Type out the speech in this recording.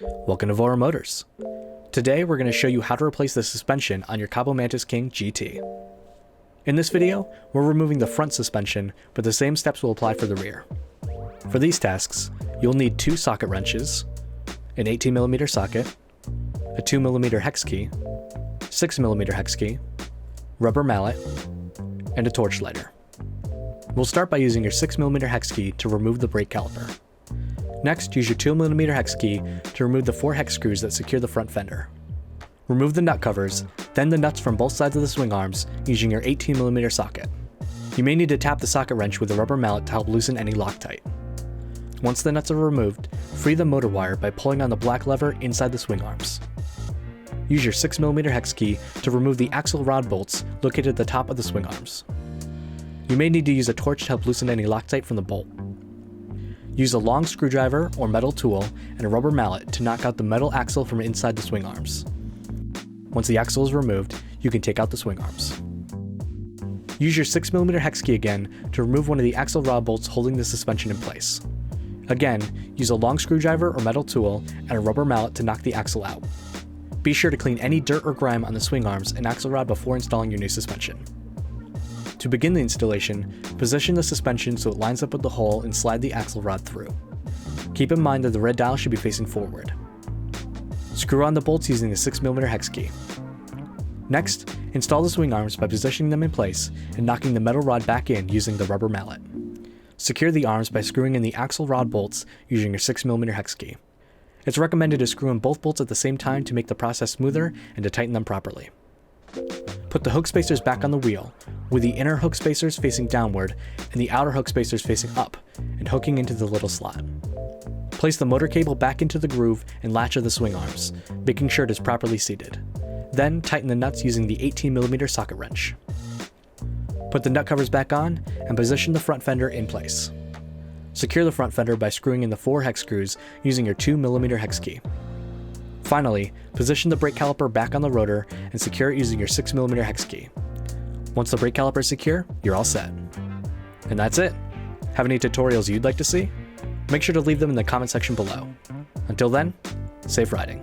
Welcome to VoroMotors. Today we're going to show you how to replace the suspension on your Kaabo Mantis King GT. In this video, we're removing the front suspension, but the same steps will apply for the rear. For these tasks, you'll need 2 socket wrenches, an 18mm socket, a 2mm hex key, 6mm hex key, rubber mallet, and a torch lighter. We'll start by using your 6mm hex key to remove the brake caliper. Next, use your 2mm hex key to remove the 4 hex screws that secure the front fender. Remove the nut covers, then the nuts from both sides of the swing arms using your 18mm socket. You may need to tap the socket wrench with a rubber mallet to help loosen any loctite. Once the nuts are removed, free the motor wire by pulling on the black lever inside the swing arms. Use your 6mm hex key to remove the axle rod bolts located at the top of the swing arms. You may need to use a torch to help loosen any loctite from the bolt. Use a long screwdriver or metal tool and a rubber mallet to knock out the metal axle from inside the swing arms. Once the axle is removed, you can take out the swing arms. Use your 6mm hex key again to remove one of the axle rod bolts holding the suspension in place. Again, use a long screwdriver or metal tool and a rubber mallet to knock the axle out. Be sure to clean any dirt or grime on the swing arms and axle rod before installing your new suspension. To begin the installation, position the suspension so it lines up with the hole and slide the axle rod through. Keep in mind that the red dial should be facing forward. Screw on the bolts using the 6mm hex key. Next, install the swing arms by positioning them in place and knocking the metal rod back in using the rubber mallet. Secure the arms by screwing in the axle rod bolts using your 6mm hex key. It's recommended to screw in both bolts at the same time to make the process smoother and to tighten them properly. Put the hook spacers back on the wheel, with the inner hook spacers facing downward and the outer hook spacers facing up, and hooking into the little slot. Place the motor cable back into the groove and latch of the swing arms, making sure it is properly seated. Then tighten the nuts using the 18mm socket wrench. Put the nut covers back on and position the front fender in place. Secure the front fender by screwing in the 4 hex screws using your 2mm hex key. Finally, position the brake caliper back on the rotor and secure it using your 6mm hex key. Once the brake caliper is secure, you're all set. And that's it. Have any tutorials you'd like to see? Make sure to leave them in the comment section below. Until then, safe riding.